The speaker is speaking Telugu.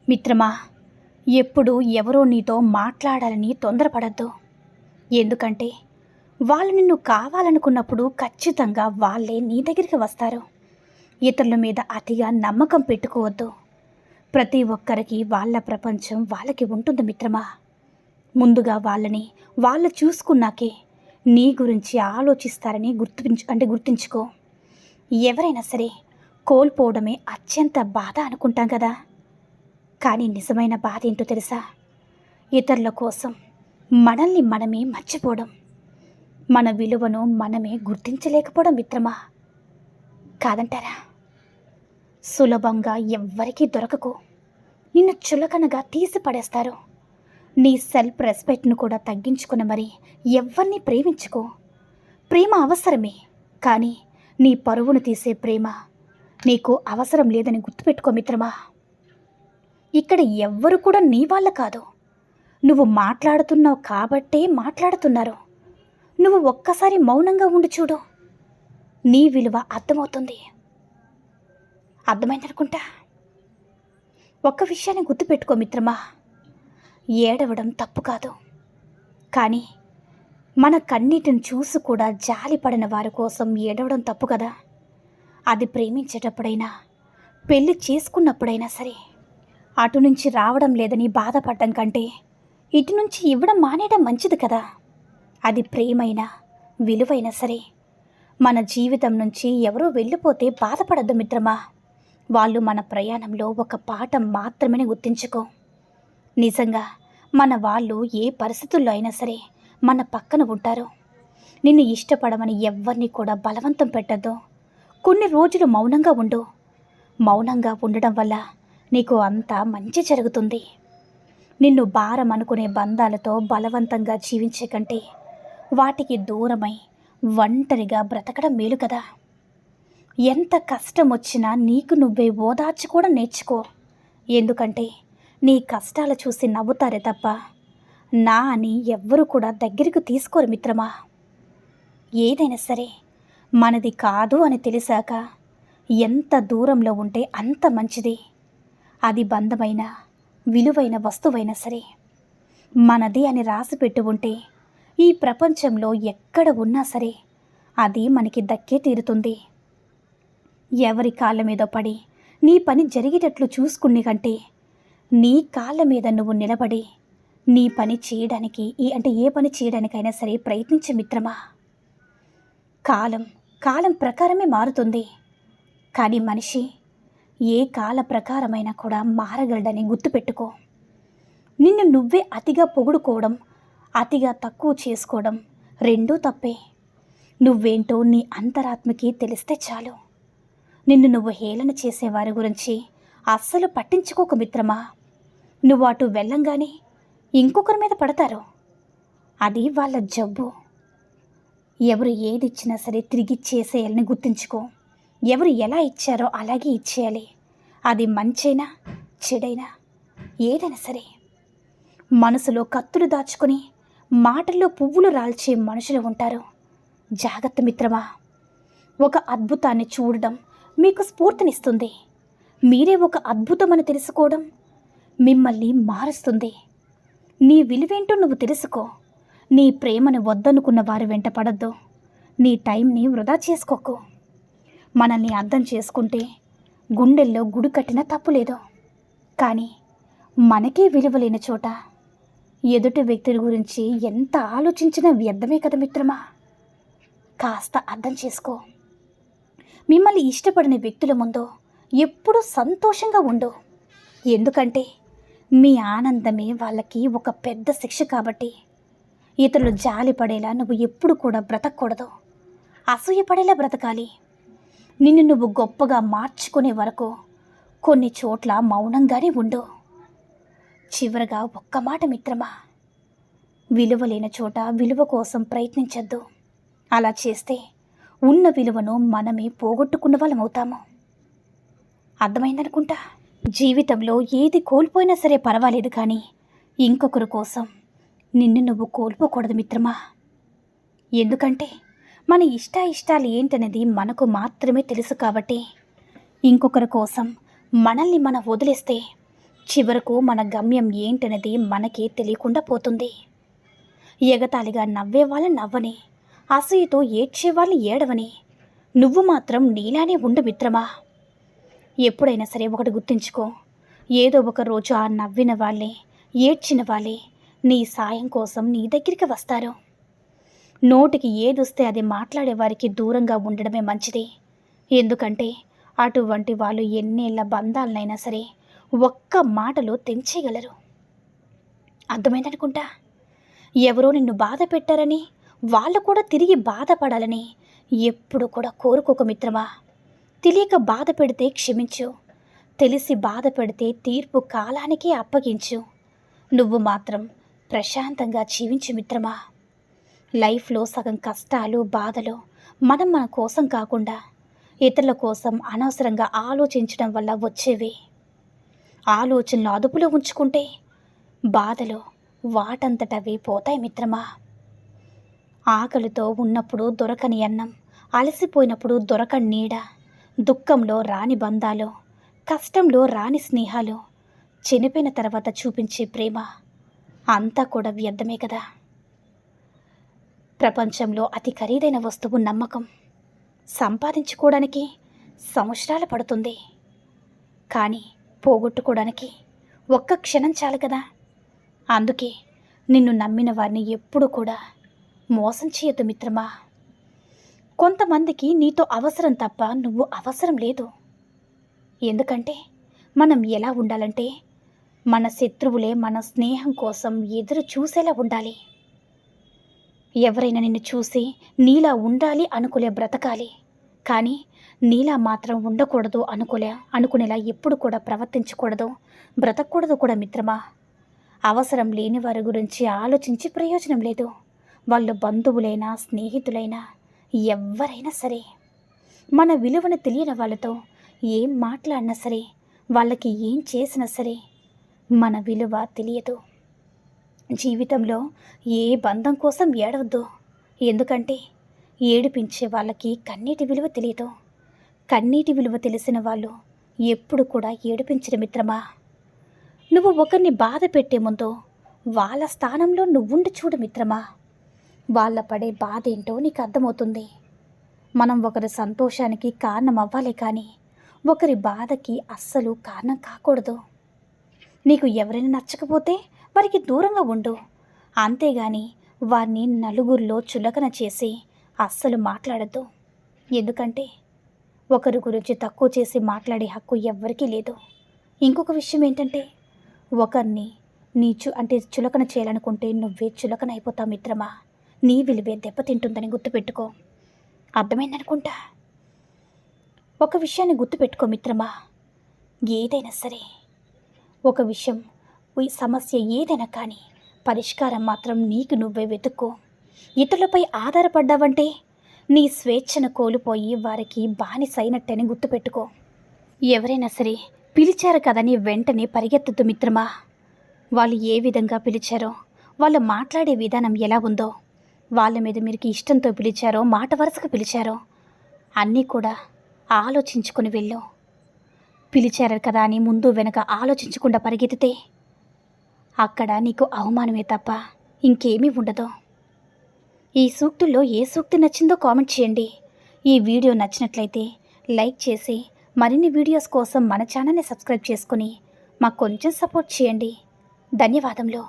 మిత్రమా, ఎప్పుడు ఎవరో నీతో మాట్లాడాలని తొందరపడద్దు. ఎందుకంటే వాళ్ళు నిన్ను కావాలనుకున్నప్పుడు ఖచ్చితంగా వాళ్ళే నీ దగ్గరికి వస్తారు. ఇతరుల మీద అతిగా నమ్మకం పెట్టుకోవద్దు. ప్రతి ఒక్కరికి వాళ్ళ ప్రపంచం వాళ్ళకి ఉంటుంది మిత్రమా. ముందుగా వాళ్ళు చూసుకున్నాకే నీ గురించి ఆలోచిస్తారని గుర్తుంచుకో. ఎవరైనా సరే కోల్పోవడమే అత్యంత బాధ అనుకుంటాం కదా, కానీ నిజమైన బాధ ఏంటో తెలుసా? ఇతరుల కోసం మనల్ని మనమే మర్చిపోవడం, మన విలువను మనమే గుర్తించలేకపోవడం మిత్రమా, కాదంటారా? సులభంగా ఎవ్వరికీ దొరకకు. నిన్ను చులకనగా తీసి పడేస్తారు. నీ సెల్ఫ్ రెస్పెక్ట్ను కూడా తగ్గించుకుని మరి ఎవరిని ప్రేమించుకో. ప్రేమ అవసరమే, కానీ నీ పరువును తీసే ప్రేమ నీకు అవసరం లేదని గుర్తుపెట్టుకో మిత్రమా. ఇక్కడ ఎవ్వరు కూడా నీ వాళ్ళ కాదు. నువ్వు మాట్లాడుతున్నావు కాబట్టే మాట్లాడుతున్నారు. నువ్వు ఒక్కసారి మౌనంగా ఉండి చూడు, నీ విలువ అర్థమవుతుంది. అర్థమైందనుకుంటా. ఒక్క విషయాన్ని గుర్తుపెట్టుకో మిత్రమా, ఏడవడం తప్పు కాదు, కానీ మన కన్నీటిని చూసి కూడా జాలిపడిన వారి కోసం ఏడవడం తప్పు కదా. అది ప్రేమించేటప్పుడైనా పెళ్లి చేసుకున్నప్పుడైనా సరే. అటు నుంచి రావడం లేదని బాధపడడం కంటే ఇటు నుంచి ఇవ్వడం మానేయడం మంచిది కదా. అది ప్రేమైనా విలువైనా సరే. మన జీవితం నుంచి ఎవరో వెళ్ళిపోతే బాధపడద్దు మిత్రమా. వాళ్ళు మన ప్రయాణంలో ఒక పాఠం మాత్రమే గుర్తించుకో. నిజంగా మన వాళ్ళు ఏ పరిస్థితుల్లో అయినా సరే మన పక్కన ఉంటారు. నిన్ను ఇష్టపడమని ఎవ్వరిని కూడా బలవంతం పెట్టద్దు. కొన్ని రోజులు మౌనంగా ఉండు. మౌనంగా ఉండడం వల్ల నీకు అంతా మంచి జరుగుతుంది. నిన్ను భారం అనుకునే బంధాలతో బలవంతంగా జీవించే కంటే వాటికి దూరమై ఒంటరిగా బ్రతకడం మేలు కదా. ఎంత కష్టం వచ్చినా నీకు నువ్వే ఓదార్చుకోవడం నేర్చుకో. ఎందుకంటే నీ కష్టాలు చూసి నవ్వుతారే తప్ప నా అని ఎవ్వరూ కూడా దగ్గరికి తీసుకోరు మిత్రమా. ఏదైనా సరే మనది కాదు అని తెలిసాక ఎంత దూరంలో ఉంటే అంత మంచిది. అది బంధమైన విలువైన వస్తువైనా సరే. మనది అని రాసిపెట్టి ఉంటే ఈ ప్రపంచంలో ఎక్కడ ఉన్నా సరే అది మనకి దక్కే తీరుతుంది. ఎవరి కాళ్ళ మీద పడి నీ పని జరిగేటట్లు చూసుకునే కంటే నీ కాళ్ళ మీద నువ్వు నిలబడి నీ పని చేయడానికి ఏ పని చేయడానికైనా సరే ప్రయత్నించే మిత్రమా. కాలం ప్రకారమే మారుతుంది, కానీ మనిషి ఏ కాల ప్రకారమైనా కూడా మారగలడని గుర్తుపెట్టుకో. నిన్ను నువ్వే అతిగా పొగుడుకోవడం, అతిగా తక్కువ చేసుకోవడం రెండూ తప్పే. నువ్వేంటో నీ అంతరాత్మకి తెలిస్తే చాలు. నిన్ను నువ్వు హేళన చేసేవారి గురించి అస్సలు పట్టించుకోక మిత్రమా. నువ్వు అటు వెళ్ళంగానే ఇంకొకరి మీద పడతారు. అది వాళ్ళ జబ్బు. ఎవరు ఏది ఇచ్చినా సరే తిరిగి చేసేయాలని గుర్తుంచుకో. ఎవరు ఎలా ఇచ్చారో అలాగే ఇచ్చేయాలి. అది మంచైనా చెడైనా ఏదైనా సరే. మనసులో కత్తులు దాచుకొని మాటల్లో పువ్వులు రాల్చే మనుషులు ఉంటారు. జాగ్రత్త మిత్రమా. ఒక అద్భుతాన్ని చూడడం మీకు స్ఫూర్తినిస్తుంది. మీరే ఒక అద్భుతమని తెలుసుకోవడం మిమ్మల్ని మారుస్తుంది. నీ విలువేంటో నువ్వు తెలుసుకో. నీ ప్రేమను వద్దనుకున్న వారి వెంట పడద్దు. నీ టైంని వృధా చేసుకోకు. మనల్ని అర్థం చేసుకుంటే గుండెల్లో గుడి కట్టినా తప్పులేదు, కానీ మనకే విలువ లేని చోట ఎదుటి వ్యక్తుల గురించి ఎంత ఆలోచించినా వ్యర్థమే కదా మిత్రమా. కాస్త అర్థం చేసుకో. మిమ్మల్ని ఇష్టపడిన వ్యక్తుల ముందు ఎప్పుడూ సంతోషంగా ఉండు. ఎందుకంటే మీ ఆనందమే వాళ్ళకి ఒక పెద్ద శిక్ష కాబట్టి. ఇతరులు జాలిపడేలా నువ్వు ఎప్పుడు కూడా బ్రతకూడదు. అసూయపడేలా బ్రతకాలి. నిన్ను నువ్వు గొప్పగా మార్చుకునే వరకు కొన్ని చోట్ల మౌనంగానే ఉండు. చివరగా ఒక్క మాట మిత్రమా, విలువ లేని చోట విలువ కోసం ప్రయత్నించద్దు. అలా చేస్తే ఉన్న విలువను మనమే పోగొట్టుకున్న వాళ్ళం అవుతాము. అర్థమైందనుకుంటా. జీవితంలో ఏది కోల్పోయినా సరే పర్వాలేదు, కానీ ఇంకొకరి కోసం నిన్ను నువ్వు కోల్పోకూడదు మిత్రమా. ఎందుకంటే మన ఇష్టాలు ఏంటనేది మనకు మాత్రమే తెలుసు కాబట్టి ఇంకొకరి కోసం మనల్ని మనం వదిలేస్తే చివరకు మన గమ్యం ఏంటనేది మనకే తెలియకుండా పోతుంది. ఎగతాళిగా నవ్వే వాళ్ళని నవ్వని, అసూయతో ఏడ్చే వాళ్ళని ఏడవని, నువ్వు మాత్రం నీలానే ఉండు మిత్రమా. ఎప్పుడైనా సరే ఒకటి గుర్తుంచుకో, ఏదో ఒక రోజు ఆ నవ్విన వాళ్ళే, ఏడ్చిన వాళ్ళే నీ సాయం కోసం నీ దగ్గరికి వస్తారు. నోటికి ఏదొస్తే అది మాట్లాడే వారికి దూరంగా ఉండడమే మంచిది. ఎందుకంటే అటువంటి వాళ్ళు ఎన్నేళ్ల బంధాలనైనా సరే ఒక్క మాటలో తెంచేయగలరు. అర్థమైందనుకుంటా. ఎవరో నిన్ను బాధ పెట్టారని వాళ్ళు కూడా తిరిగి బాధపడాలని ఎప్పుడు కూడా కోరుకోక మిత్రమా. తెలియక బాధ పెడితే క్షమించు, తెలిసి బాధ పెడితే తీర్పు కాలానికే అప్పగించు. నువ్వు మాత్రం ప్రశాంతంగా జీవించు మిత్రమా. లైఫ్లో సగం కష్టాలు బాధలు మన కోసం కాకుండా ఇతరుల కోసం అనవసరంగా ఆలోచించడం వల్ల వచ్చేవి. ఆలోచనలు అదుపులో ఉంచుకుంటే బాధలు వాటంతటవే పోతాయి మిత్రమా. ఆకలితో ఉన్నప్పుడు దొరకని అన్నం, అలసిపోయినప్పుడు దొరకని నీడ, దుఃఖంలో రాని బంధాలు, కష్టంలో రాని స్నేహాలు, చనిపోయిన తర్వాత చూపించే ప్రేమ అంతా కూడా వ్యర్థమే కదా. ప్రపంచంలో అతి ఖరీదైన వస్తువు నమ్మకం. సంపాదించుకోవడానికి సంవత్సరాలు పడుతుంది, కానీ పోగొట్టుకోవడానికి ఒక్క క్షణం చాలు కదా. అందుకే నిన్ను నమ్మిన వారిని ఎప్పుడు కూడా మోసం చేయొద్దు మిత్రమా. కొంతమందికి నీతో అవసరం తప్ప నువ్వు అవసరం లేదు. ఎందుకంటే మనం ఎలా ఉండాలంటే మన శత్రువులే మన స్నేహం కోసం ఎదురు చూసేలా ఉండాలి. ఎవరైనా నిన్ను చూసి నీలా ఉండాలి అనుకునే బ్రతకాలి, కానీ నీలా మాత్రం ఉండకూడదు అనుకునేలా ఎప్పుడు కూడా ప్రవర్తించకూడదు, బ్రతకూడదు కూడా మిత్రమా. అవసరం లేని వారి గురించి ఆలోచించి ప్రయోజనం లేదు. వాళ్ళు బంధువులైనా స్నేహితులైనా ఎవరైనా సరే, మన విలువను తెలియని వాళ్ళతో ఏం మాట్లాడినా సరే, వాళ్ళకి ఏం చేసినా సరే మన విలువ తెలియదు. జీవితంలో ఏ బంధం కోసం ఏడవద్దు. ఎందుకంటే ఏడిపించే వాళ్ళకి కన్నీటి విలువ తెలియదు. కన్నీటి విలువ తెలిసిన వాళ్ళు ఎప్పుడు కూడా ఏడిపించరు మిత్రమా. నువ్వు ఒకరిని బాధ పెట్టే ముందు వాళ్ళ స్థానంలో నువ్వుండి చూడు మిత్రమా. వాళ్ళ పడే బాధ ఏంటో నీకు అర్థమవుతుంది. మనం ఒకరి సంతోషానికి కారణం అవ్వాలి, కానీ ఒకరి బాధకి అస్సలు కారణం కాకూడదు. నీకు ఎవరైనా నచ్చకపోతే వారికి దూరంగా ఉండు, అంతేగాని వారిని నలుగురిలో చులకన చేసి అస్సలు మాట్లాడద్దు. ఎందుకంటే ఒకరి గురించి తక్కువ చేసి మాట్లాడే హక్కు ఎవ్వరికీ లేదు. ఇంకొక విషయం ఏంటంటే, ఒకరిని చులకన చేయాలనుకుంటే నువ్వే చులకన అయిపోతావు మిత్రమా. నీ విలువే దెబ్బతింటుందని గుర్తుపెట్టుకో. అర్థమైందనుకుంటా. ఒక విషయాన్ని గుర్తుపెట్టుకో మిత్రమా. ఏదైనా సరే, ఒక విషయం, ఈ సమస్య ఏదైనా కానీ పరిష్కారం మాత్రం నీకు నువ్వే వెతుక్కో. ఇతరులపై ఆధారపడ్డావంటే నీ స్వేచ్ఛను కోల్పోయి వారికి బానిసైనట్టని గుర్తుపెట్టుకో. ఎవరైనా సరే పిలిచారు కదని వెంటనే పరిగెత్తద్దు మిత్రమా. వాళ్ళు ఏ విధంగా పిలిచారో, వాళ్ళు మాట్లాడే విధానం ఎలా ఉందో, వాళ్ళ మీద మీరు ఇష్టంతో పిలిచారో, మాట వరుసగా పిలిచారో అన్నీ కూడా ఆలోచించుకొని వెళ్ళు. పిలిచారు కదా అని ముందు వెనక ఆలోచించకుండా పరిగెత్తితే అక్కడ నీకు అవమానమే తప్ప ఇంకేమీ ఉండదు. ఈ సూక్తుల్లో ఏ సూక్తి నచ్చిందో కామెంట్ చేయండి. ఈ వీడియో నచ్చినట్లయితే లైక్ చేసి మరిన్ని వీడియోస్ కోసం మన ఛానల్ని సబ్స్క్రైబ్ చేసుకుని మాకు కొంచెం సపోర్ట్ చేయండి. ధన్యవాదములు.